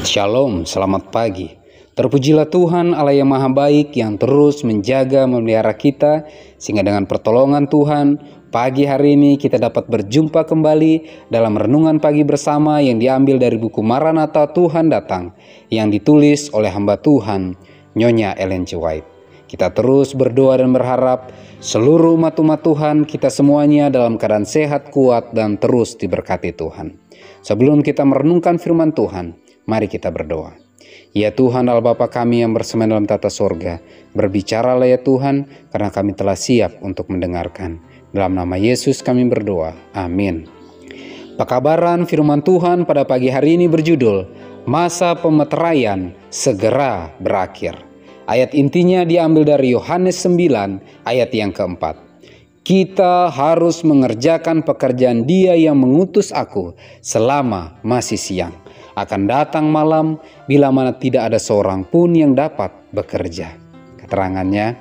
Shalom, selamat pagi. Terpujilah Tuhan Allah yang Maha Baik yang terus menjaga memelihara kita, sehingga dengan pertolongan Tuhan, pagi hari ini kita dapat berjumpa kembali dalam renungan pagi bersama yang diambil dari buku Maranatha Tuhan Datang, yang ditulis oleh hamba Tuhan, Nyonya Ellen G. White. Kita terus berdoa dan berharap seluruh umat-umat Tuhan, kita semuanya dalam keadaan sehat, kuat, dan terus diberkati Tuhan. Sebelum kita merenungkan firman Tuhan, mari kita berdoa. Ya Tuhan Allah Bapa kami yang bersemayam dalam tata sorga, berbicaralah ya Tuhan, karena kami telah siap untuk mendengarkan. Dalam nama Yesus kami berdoa, amin. Pekabaran firman Tuhan pada pagi hari ini berjudul, Masa Pemeteraian Segera Berakhir. Ayat intinya diambil dari Yohanes 9 ayat yang keempat. Kita harus mengerjakan pekerjaan Dia yang mengutus aku selama masih siang. Akan datang malam bila mana tidak ada seorang pun yang dapat bekerja. Keterangannya,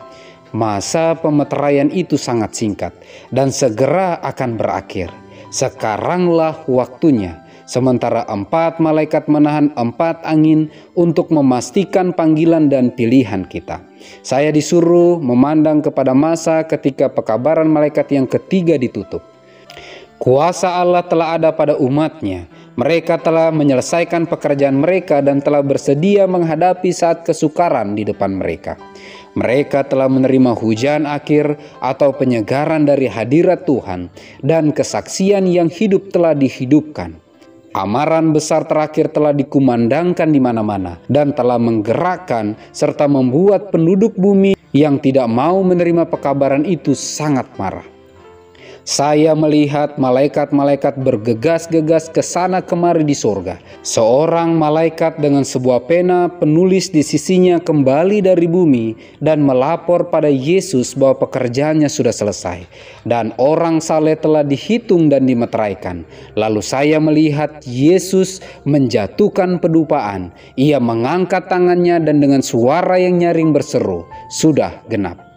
masa pemeteraian itu sangat singkat dan segera akan berakhir. Sekaranglah waktunya. Sementara 4 malaikat menahan 4 angin untuk memastikan panggilan dan pilihan kita. Saya disuruh memandang kepada masa ketika pekabaran malaikat yang ketiga ditutup. Kuasa Allah telah ada pada umatnya. Mereka telah menyelesaikan pekerjaan mereka dan telah bersedia menghadapi saat kesukaran di depan mereka. Mereka telah menerima hujan akhir atau penyegaran dari hadirat Tuhan, dan kesaksian yang hidup telah dihidupkan. Amaran besar terakhir telah dikumandangkan di mana-mana dan telah menggerakkan serta membuat penduduk bumi yang tidak mau menerima pekabaran itu sangat marah. Saya melihat malaikat-malaikat bergegas-gegas ke sana kemari di sorga. Seorang malaikat dengan sebuah pena penulis di sisinya kembali dari bumi dan melapor pada Yesus bahwa pekerjaannya sudah selesai. Dan orang saleh telah dihitung dan dimeteraikan. Lalu saya melihat Yesus menjatuhkan pedupaan. Ia mengangkat tangannya dan dengan suara yang nyaring berseru, "Sudah genap."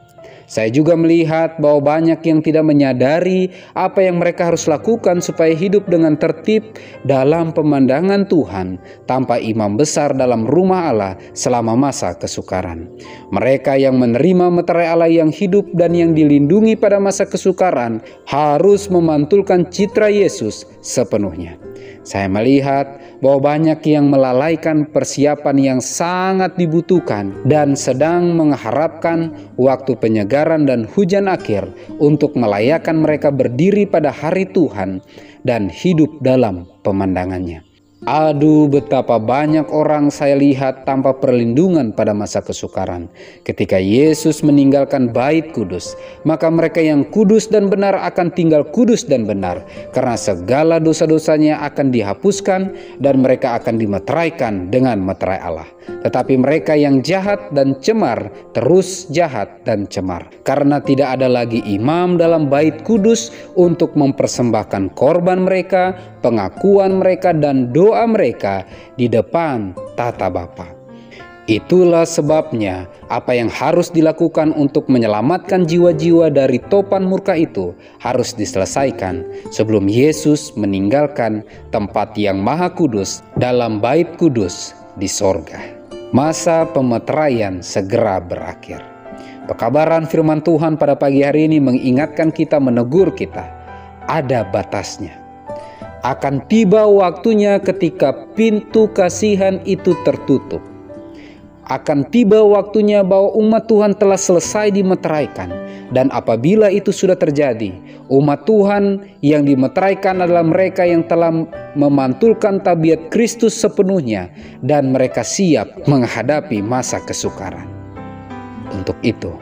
Saya juga melihat bahwa banyak yang tidak menyadari apa yang mereka harus lakukan supaya hidup dengan tertib dalam pemandangan Tuhan tanpa imam besar dalam rumah Allah selama masa kesukaran. Mereka yang menerima meterai Allah yang hidup dan yang dilindungi pada masa kesukaran harus memantulkan citra Yesus sepenuhnya. Saya melihat bahwa banyak yang melalaikan persiapan yang sangat dibutuhkan dan sedang mengharapkan waktu penyegaran dan hujan akhir untuk melayakkan mereka berdiri pada hari Tuhan dan hidup dalam pemandangannya. Aduh, betapa banyak orang saya lihat tanpa perlindungan pada masa kesukaran. Ketika Yesus meninggalkan bait kudus, maka mereka yang kudus dan benar akan tinggal kudus dan benar, karena segala dosa-dosanya akan dihapuskan dan mereka akan dimeteraikan dengan meterai Allah. Tetapi mereka yang jahat dan cemar terus jahat dan cemar, karena tidak ada lagi imam dalam bait kudus untuk mempersembahkan korban mereka, pengakuan mereka, dan doa mereka di depan tata Bapa. Itulah sebabnya apa yang harus dilakukan untuk menyelamatkan jiwa-jiwa dari topan murka itu harus diselesaikan sebelum Yesus meninggalkan tempat yang maha kudus dalam bait kudus di sorga. Masa pemeteraian segera berakhir. Pekabaran firman Tuhan pada pagi hari ini mengingatkan kita, menegur kita, ada batasnya. Akan tiba waktunya ketika pintu kasihan itu tertutup. Akan tiba waktunya bahwa umat Tuhan telah selesai dimeteraikan. Dan apabila itu sudah terjadi, umat Tuhan yang dimeteraikan adalah mereka yang telah memantulkan tabiat Kristus sepenuhnya, dan mereka siap menghadapi masa kesukaran. Untuk itu,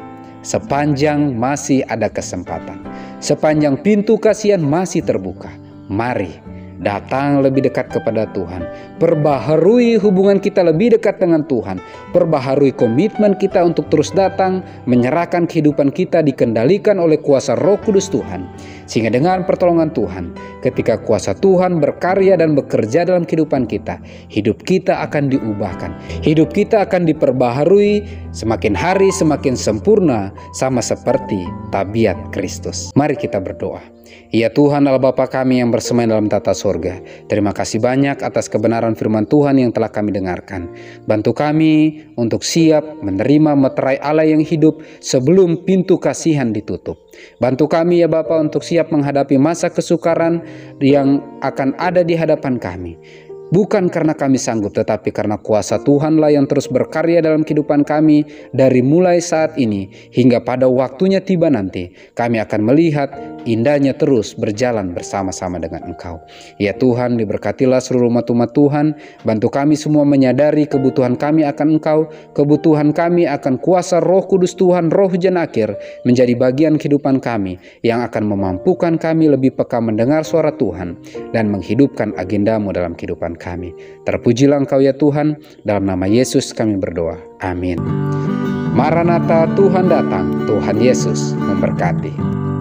sepanjang masih ada kesempatan, sepanjang pintu kasihan masih terbuka, mari datang lebih dekat kepada Tuhan. Perbaharui hubungan kita lebih dekat dengan Tuhan. Perbaharui komitmen kita untuk terus datang, menyerahkan kehidupan kita dikendalikan oleh kuasa Roh Kudus Tuhan. Sehingga dengan pertolongan Tuhan, ketika kuasa Tuhan berkarya dan bekerja dalam kehidupan kita, hidup kita akan diubahkan. Hidup kita akan diperbaharui, semakin hari semakin sempurna, sama seperti tabiat Kristus. Mari kita berdoa. Ya Tuhan Allah Bapa kami yang bersemayam dalam tata sorga, terima kasih banyak atas kebenaran firman Tuhan yang telah kami dengarkan. Bantu kami untuk siap menerima meterai Allah yang hidup sebelum pintu kasihan ditutup. Bantu kami ya Bapa untuk siap menghadapi masa kesukaran yang akan ada di hadapan kami. Bukan karena kami sanggup, tetapi karena kuasa Tuhanlah yang terus berkarya dalam kehidupan kami dari mulai saat ini hingga pada waktunya tiba nanti. Kami akan melihat indahnya terus berjalan bersama-sama dengan Engkau. Ya Tuhan, diberkatilah seluruh umat-umat Tuhan. Bantu kami semua menyadari kebutuhan kami akan Engkau, kebutuhan kami akan kuasa Roh Kudus Tuhan, Roh Hujan akhir, menjadi bagian kehidupan kami yang akan memampukan kami lebih peka mendengar suara Tuhan dan menghidupkan agendamu dalam kehidupan kami. Terpujilah Engkau ya Tuhan, dalam nama Yesus kami berdoa. Amin. Maranatha, Tuhan datang, Tuhan Yesus memberkati.